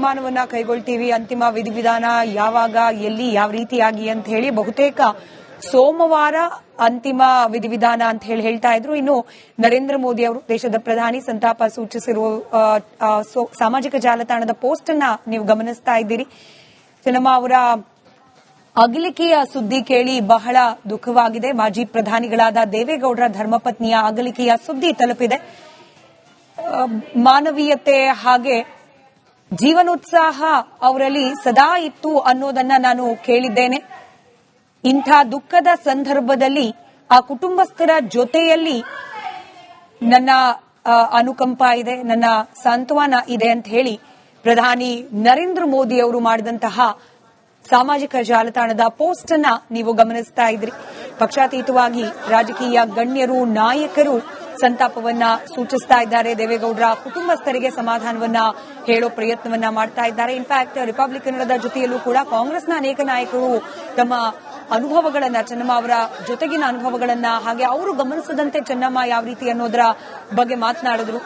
ತೀರ್ಮಾನವನ್ನ ಕೈಗೊಳ್ತೀವಿ, ಅಂತಿಮ ವಿಧಿವಿಧಾನ ಯಾವಾಗ, ಎಲ್ಲಿ, ಯಾವ ರೀತಿಯಾಗಿ ಅಂತ ಹೇಳಿ ಬಹುತೇಕ ಸೋಮವಾರ ಅಂತಿಮ ವಿಧಿವಿಧಾನ ಅಂತ ಹೇಳ್ತಾ ಇದ್ರು. ಇನ್ನು ನರೇಂದ್ರ ಮೋದಿ ಅವರು, ದೇಶದ ಪ್ರಧಾನಿ, ಸಂತಾಪ ಸೂಚಿಸಿರುವ ಸಾಮಾಜಿಕ ಜಾಲತಾಣದ ಪೋಸ್ಟ್ ಅನ್ನ ನೀವು ಗಮನಿಸ್ತಾ ಇದ್ದೀರಿ. ಚೆನ್ನಮ್ಮ ಅವರ ಅಗಲಿಕೆಯ ಸುದ್ದಿ ಕೇಳಿ ಬಹಳ ದುಃಖವಾಗಿದೆ. ಮಾಜಿ ಪ್ರಧಾನಿಗಳಾದ ದೇವೇಗೌಡರ ಧರ್ಮಪತ್ನಿಯ ಅಗಲಿಕೆಯ ಸುದ್ದಿ ತಲುಪಿದೆ. ಮಾನವೀಯತೆ ಹಾಗೆ ಜೀವನೋತ್ಸಾಹ ಅವರಲ್ಲಿ ಸದಾ ಇತ್ತು ಅನ್ನೋದನ್ನ ನಾನು ಕೇಳಿದ್ದೇನೆ. ಇಂಥ ದುಃಖದ ಸಂದರ್ಭದಲ್ಲಿ ಆ ಕುಟುಂಬಸ್ಥರ ಜೊತೆಯಲ್ಲಿ ನನ್ನ ಅನುಕಂಪ ಇದೆ, ನನ್ನ ಸಾಂತ್ವನ ಇದೆ ಅಂತ ಹೇಳಿ ಪ್ರಧಾನಿ ನರೇಂದ್ರ ಮೋದಿ ಅವರು ಮಾಡಿದಂತಹ ಸಾಮಾಜಿಕ ಜಾಲತಾಣದ ಪೋಸ್ಟ್ ಅನ್ನ ನೀವು ಗಮನಿಸ್ತಾ ಇದ್ರಿ. ಪಕ್ಷಾತೀತವಾಗಿ ರಾಜಕೀಯ ಗಣ್ಯರು, ನಾಯಕರು ಸಂತಾಪವನ್ನ ಸೂಚಿಸ್ತಾ ಇದ್ದಾರೆ. ದೇವೇಗೌಡರ ಕುಟುಂಬಸ್ಥರಿಗೆ ಸಮಾಧಾನವನ್ನ ಹೇಳೋ ಪ್ರಯತ್ನವನ್ನ ಮಾಡ್ತಾ ಇದ್ದಾರೆ. ಇನ್ಫ್ಯಾಕ್ಟ್ ರಿಪಬ್ಲಿಕನ್ನರ ಜೊತೆಯಲ್ಲೂ ಕೂಡ ಕಾಂಗ್ರೆಸ್ನ ಅನೇಕ ನಾಯಕರು ತಮ್ಮ ಅನುಭವಗಳನ್ನ, ಚೆನ್ನಮ್ಮ ಅವರ ಜೊತೆಗಿನ ಅನುಭವಗಳನ್ನ, ಹಾಗೆ ಅವರು ಗಮನಿಸದಂತೆ ಚೆನ್ನಮ್ಮ ಯಾವ ರೀತಿ ಅನ್ನೋದರ ಬಗ್ಗೆ ಮಾತನಾಡಿದ್ರು.